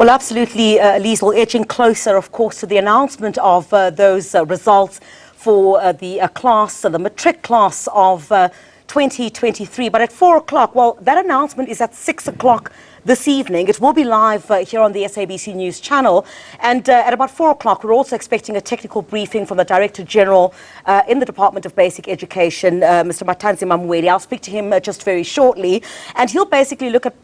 Well, absolutely, Liesl, edging closer, of course, to the announcement of those results for the class, the Matric class of 2023. But at 4 o'clock, well, that announcement is at 6 o'clock this evening. It will be live here on the SABC News channel. And at about 4 o'clock, we're also expecting a technical briefing from the Director General in the Department of Basic Education, Mr. Mathanzima Mweli. I'll speak to him just very shortly. And he'll basically look at,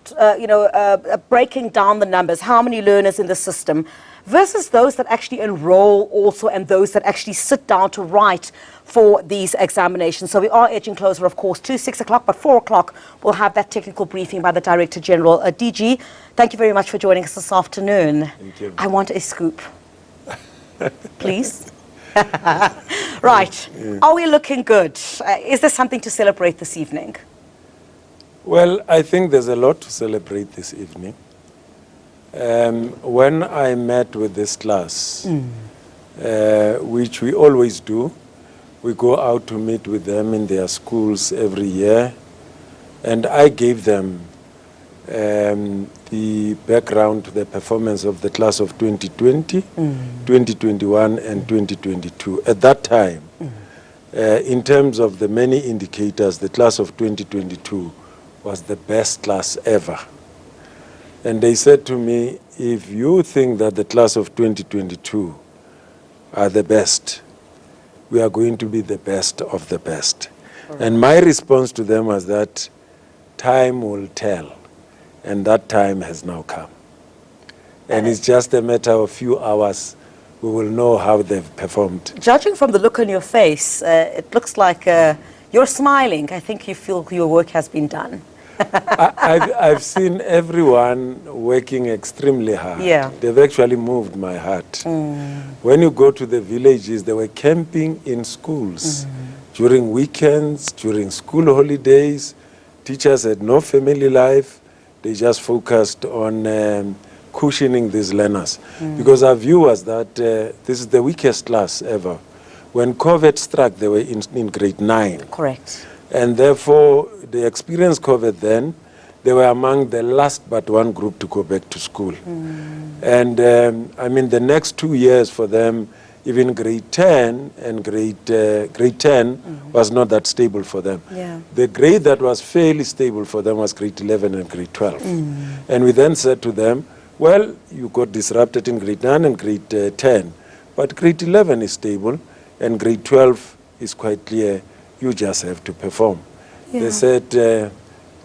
breaking down the numbers, how many learners in the system, versus those that actually enroll also and those that actually sit down to write for these examinations. So we are edging closer, of course, to 6 o'clock, but 4 o'clock we'll have that technical briefing by the Director General. DG, thank you very much for joining us this afternoon. Thank you. I want a scoop, please. Right, are we looking good? Is there something to celebrate this evening? Well, I think there's a lot to celebrate this evening. When I met with this class, which we always do, we go out to meet with them in their schools every year, and I gave them the background to the performance of the class of 2020, 2021, and 2022. At that time, in terms of the many indicators, the class of 2022 was the best class ever. And they said to me, if you think that the class of 2022 are the best, we are going to be the best of the best. Right. And my response to them was that time will tell, and that time has now come. And it's just a matter of a few hours, we will know how they've performed. Judging from the look on your face, it looks like you're smiling. I think you feel your work has been done. I've seen everyone working extremely hard. Yeah. They've actually moved my heart. When you go to the villages, they were camping in schools during weekends, during school holidays. Teachers had no family life. They just focused on cushioning these learners. Because our view was that this is the weakest class ever. When COVID struck, they were in grade 9. Correct. And therefore, they experienced COVID then. They were among the last but one group to go back to school. And I mean, the next 2 years for them, even grade 10 and grade 10 was not that stable for them. Yeah. The grade that was fairly stable for them was grade 11 and grade 12. And we then said to them, well, you got disrupted in grade 9 and grade 10, but grade 11 is stable and grade 12 is quite clear. You just have to perform. Yeah. They said,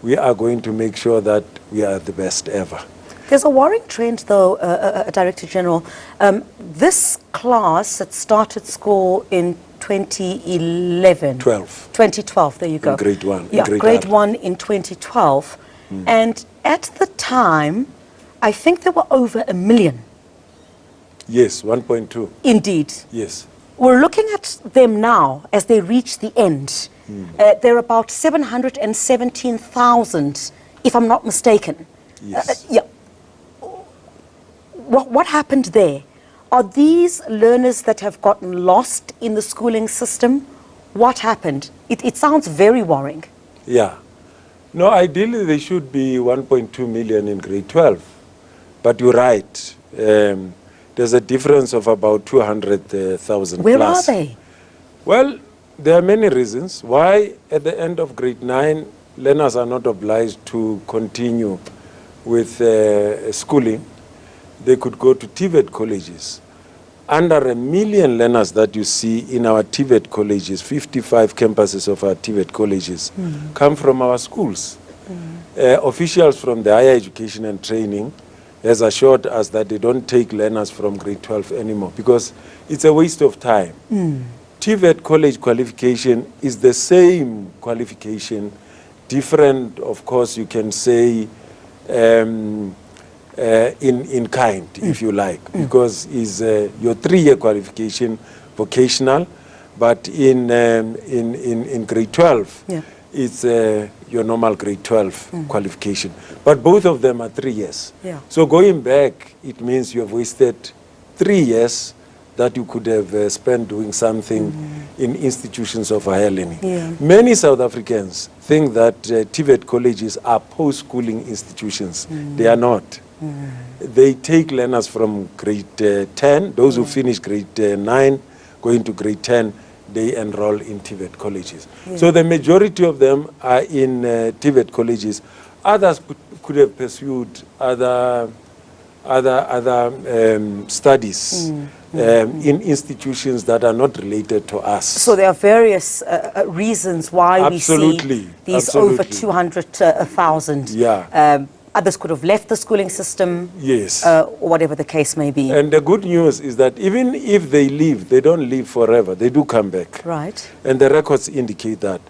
we are going to make sure that we are the best ever. There's a worrying trend, though, Director General. This class that started school in 2012, there you go. In grade 1. Yeah, grade 1 in 2012. And at the time, I think there were over 1 million. Yes, 1.2. Indeed. Yes. We're looking at them now as they reach the end. They're about 717,000, if I'm not mistaken. Yes. Yeah. What happened there? Are these learners that have gotten lost in the schooling system? What happened? It sounds very worrying. Yeah. No, ideally they should be 1.2 million in grade 12. But you're right. There's a difference of about 200,000 Where plus. are they? Well, there are many reasons why at the end of grade 9, learners are not obliged to continue with schooling. They could go to TVET colleges. Under 1 million learners that you see in our TVET colleges, 55 campuses of our TVET colleges, come from our schools. Officials from the higher education and training has assured us that they don't take learners from grade 12 anymore because it's a waste of time. TVET college qualification is the same qualification, different, of course, you can say, in kind, if you like, because it's your 3-year qualification, vocational, but in grade 12, it's your normal grade 12 qualification. But both of them are 3 years. Yeah. So going back, it means you have wasted 3 years that you could have spent doing something in institutions of higher learning. Yeah. Many South Africans think that TVET colleges are post-schooling institutions. They are not. They take learners from grade 10, those who finish grade 9, going to grade 10, they enroll in TVET colleges. So the majority of them are in TVET colleges. Others could have pursued other studies in institutions that are not related to us. So there are various reasons why we see these over 200,000. Yeah. Others could have left the schooling system. Yes. Or whatever the case may be. And the good news is that even if they leave, they don't leave forever. They do come back. Right. And the records indicate that.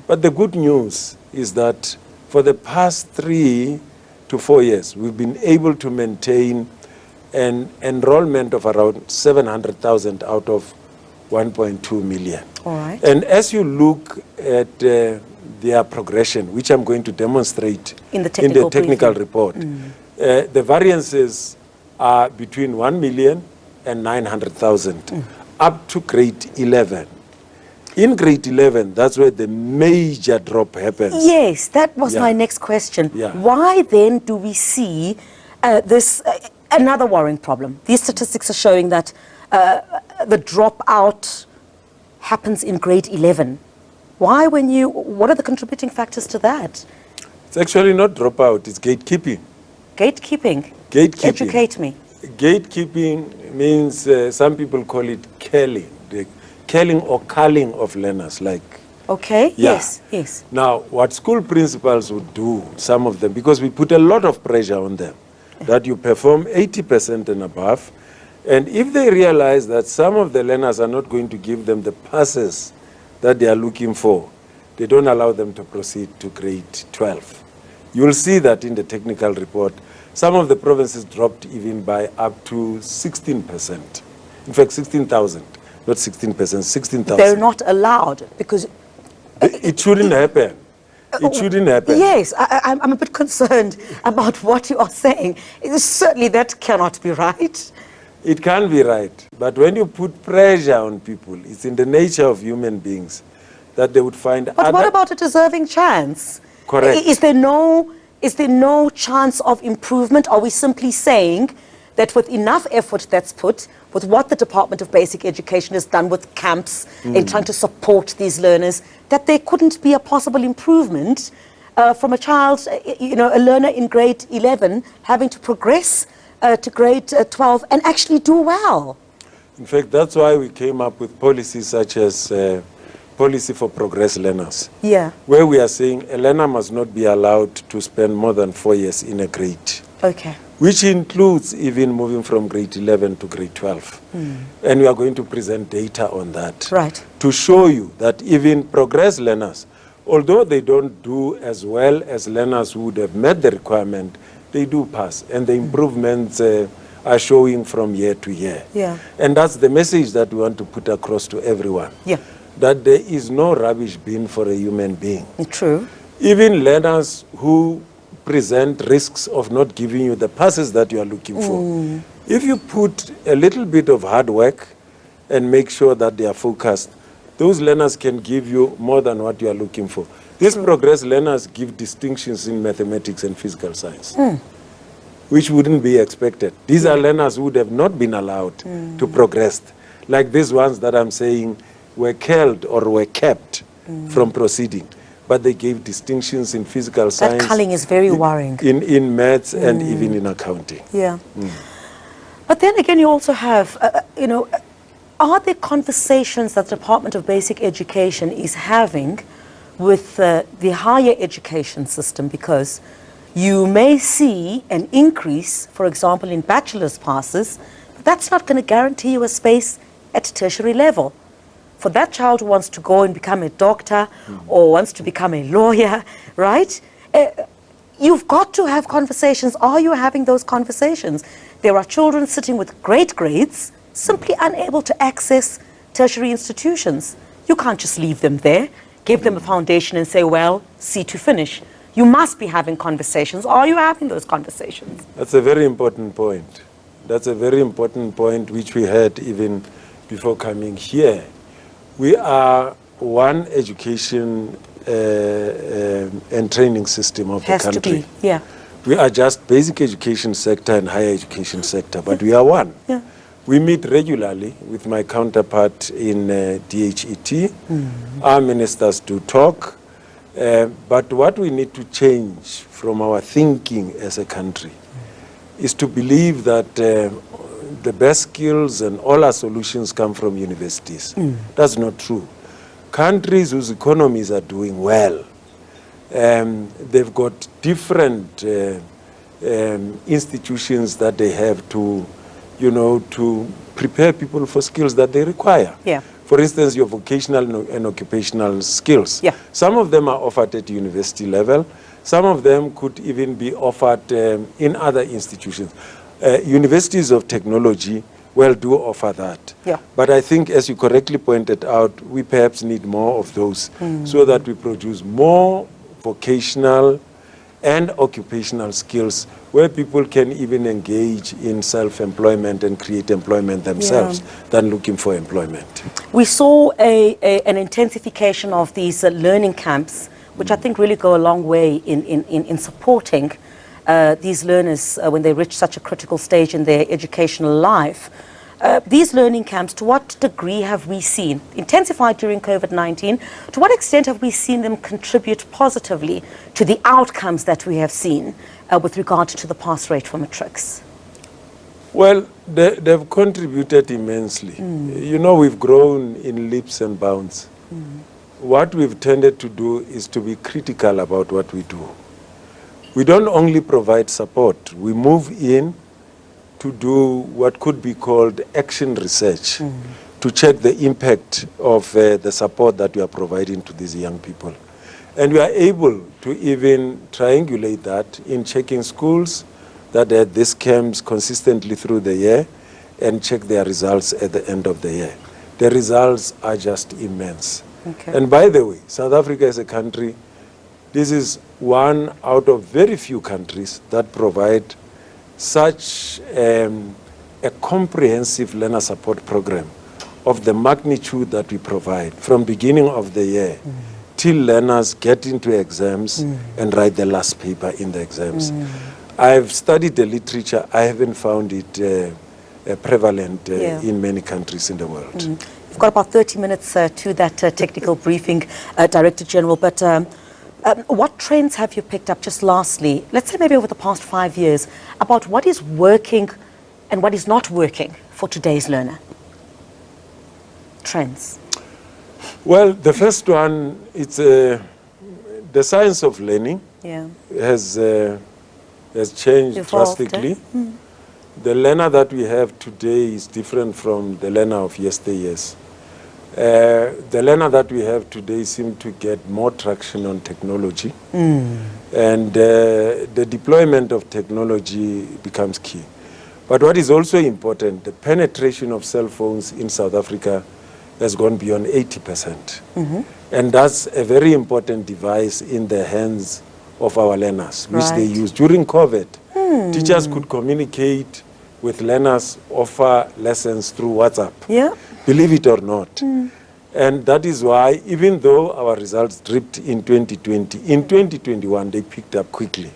But the good news is that for the past 3 to 4 years, we've been able to maintain an enrollment of around 700,000 out of 1.2 million. All right. And as you look at their progression, which I'm going to demonstrate in the technical report, the variances are between 1 million and 900,000 up to grade 11. In grade 11, that's where the major drop happens. Yes, that was my next question. Yeah. Why then do we see this, another worrying problem? These statistics are showing that the dropout happens in grade 11. Why, what are the contributing factors to that? It's actually not dropout, it's gatekeeping. Gatekeeping? Gatekeeping. Educate me. Gatekeeping means, some people call it culling, the culling or culling of learners, like. Okay, Yeah. yes. Now, what school principals would do, some of them, because we put a lot of pressure on them, that you perform 80% and above, and if they realize that some of the learners are not going to give them the passes that they are looking for, they don't allow them to proceed to grade 12. You'll see that in the technical report. Some of the provinces dropped even by up to 16%. In fact, 16,000, not 16%, 16,000. They're not allowed because... It shouldn't happen. It shouldn't happen. Yes, I'm a bit concerned about what you are saying. Certainly that cannot be right. It can be right, but when you put pressure on people, it's in the nature of human beings that they would find. But what about a deserving chance? Correct. Is there no chance of improvement? Are we simply saying that with enough effort that's put, with what the Department of Basic Education has done with camps in trying to support these learners, that there couldn't be a possible improvement from a child, a learner in grade 11 having to progress to grade 12 and actually do well? In fact, that's why we came up with policies such as Policy for Progress Learners, where we are saying a learner must not be allowed to spend more than 4 years in a grade. Okay. Which includes even moving from grade 11 to grade 12. And we are going to present data on that. Right. To show you that even progress learners, although they don't do as well as learners who would have met the requirement, they do pass. And the improvements are showing from year to year. Yeah. And that's the message that we want to put across to everyone. Yeah. That there is no rubbish bin for a human being. True. Even learners who present risks of not giving you the passes that you are looking for. If you put a little bit of hard work and make sure that they are focused, those learners can give you more than what you are looking for. These progress learners give distinctions in mathematics and physical science, which wouldn't be expected. These are learners who would have not been allowed to progress, like these ones that I'm saying were culled or were kept from proceeding. But they gave distinctions in physical science. That culling is very worrying. In maths and even in accounting. Yeah. But then again, you also have, are there conversations that the Department of Basic Education is having with the higher education system? Because you may see an increase, for example, in bachelor's passes, but that's not going to guarantee you a space at tertiary level. For that child who wants to go and become a doctor or wants to become a lawyer, right? You've got to have conversations. Are you having those conversations? There are children sitting with great grades, simply unable to access tertiary institutions. You can't just leave them there, give them a foundation and say, well, see to finish. You must be having conversations. Are you having those conversations? That's a very important point. That's a very important point which we had even before coming here. We are one education and training system of the country. Has to be, yeah. We are just basic education sector and higher education sector, but we are one. Yeah. We meet regularly with my counterpart in DHET. Our ministers do talk, but what we need to change from our thinking as a country is to believe that the best skills and all our solutions come from universities. That's not true. Countries whose economies are doing well, they've got different institutions that they have to, to prepare people for skills that they require. Yeah. For instance, your vocational and occupational skills. Yeah. Some of them are offered at university level. Some of them could even be offered in other institutions. Universities of technology do offer that. Yeah. But I think, as you correctly pointed out, we perhaps need more of those so that we produce more vocational and occupational skills where people can even engage in self-employment and create employment themselves than looking for employment. We saw an intensification of these learning camps, which I think really go a long way in supporting these learners when they reach such a critical stage in their educational life. These learning camps, to what degree have we seen, intensified during COVID-19, to what extent have we seen them contribute positively to the outcomes that we have seen with regard to the pass rate for matrics? Well, they've contributed immensely. We've grown in leaps and bounds. What we've tended to do is to be critical about what we do. We don't only provide support, we move in to do what could be called action research, to check the impact of the support that we are providing to these young people. And we are able to even triangulate that in checking schools that had these camps consistently through the year and check their results at the end of the year. The results are just immense. Okay. And by the way, South Africa as a country, this is one out of very few countries that provide such a comprehensive learner support program of the magnitude that we provide from beginning of the year till learners get into exams and write the last paper in the exams. I've studied the literature. I haven't found it prevalent in many countries in the world. We've got about 30 minutes to that technical briefing, Director General, but what trends have you picked up, just lastly, let's say maybe over the past 5 years, about what is working and what is not working for today's learner? Trends. Well, the first one, it's the science of learning has changed Evolved, drastically. The learner that we have today is different from the learner of yesteryears. The learner that we have today seems to get more traction on technology, and the deployment of technology becomes key. But what is also important, the penetration of cell phones in South Africa has gone beyond 80%. And that's a very important device in the hands of our learners, which they use. During COVID, teachers could communicate with learners, offer lessons through WhatsApp. Believe it or not. And that is why, even though our results dipped in 2020, in 2021 they picked up quickly.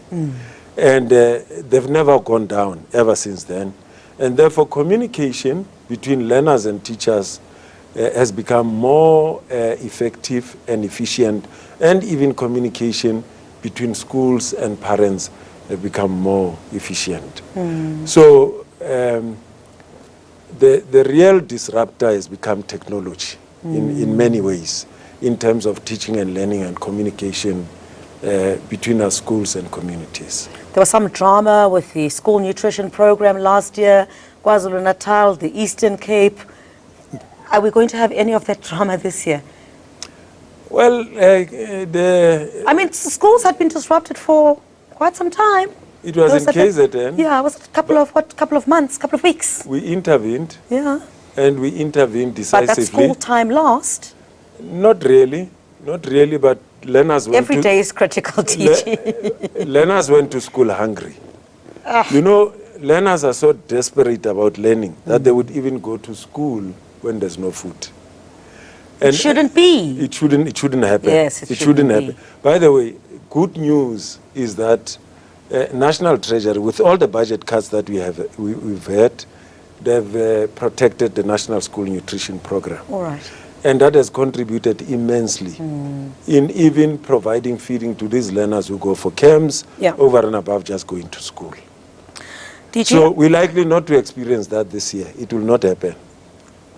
And they've never gone down ever since then. And therefore communication between learners and teachers has become more effective and efficient, and even communication between schools and parents have become more efficient. So the real disruptor has become technology in many ways, in terms of teaching and learning and communication between our schools and communities. There was some drama with the school nutrition program last year, KwaZulu-Natal, the Eastern Cape. Are we going to have any of that drama this year? Well, I mean, schools had been disrupted for quite some time. It was in KZN. Yeah, it was a couple of months, couple of weeks. We intervened. Yeah. And we intervened decisively. But that school time lost? Not really, but learners went Every day is critical teaching. Learners went to school hungry. You know, learners are so desperate about learning that they would even go to school when there's no food. And it shouldn't be. It shouldn't happen. Yes, it shouldn't happen. By the way, good news is that National Treasury, with all the budget cuts that we've had, they've protected the National School Nutrition Program. All right. And that has contributed immensely in even providing feeding to these learners who go for camps over and above just going to school. So we're likely not to experience that this year. It will not happen.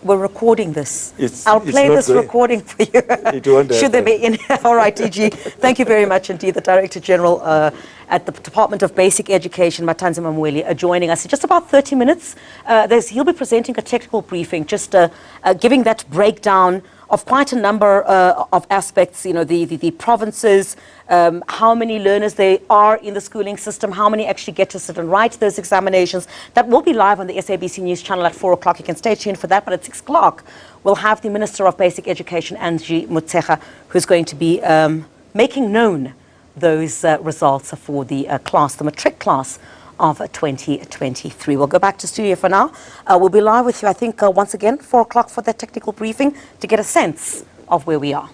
We're recording this. I'll play this recording for you. It won't happen. Should there be any? All right, DG. Thank you very much indeed. The Director General at the Department of Basic Education, Mathanzima Mweli, joining us in just about 30 minutes. He'll be presenting a technical briefing, just giving that breakdown of quite a number of aspects, you know, the provinces, how many learners there are in the schooling system, how many actually get to sit and write those examinations. That will be live on the SABC News channel at 4 o'clock. You can stay tuned for that, but at 6 o'clock, we'll have the Minister of Basic Education, Angie Motshekga, who's going to be making known those results for the class, the Matric class of 2023. We'll go back to studio for now. We'll be live with you, I think, once again, 4 o'clock for the technical briefing to get a sense of where we are.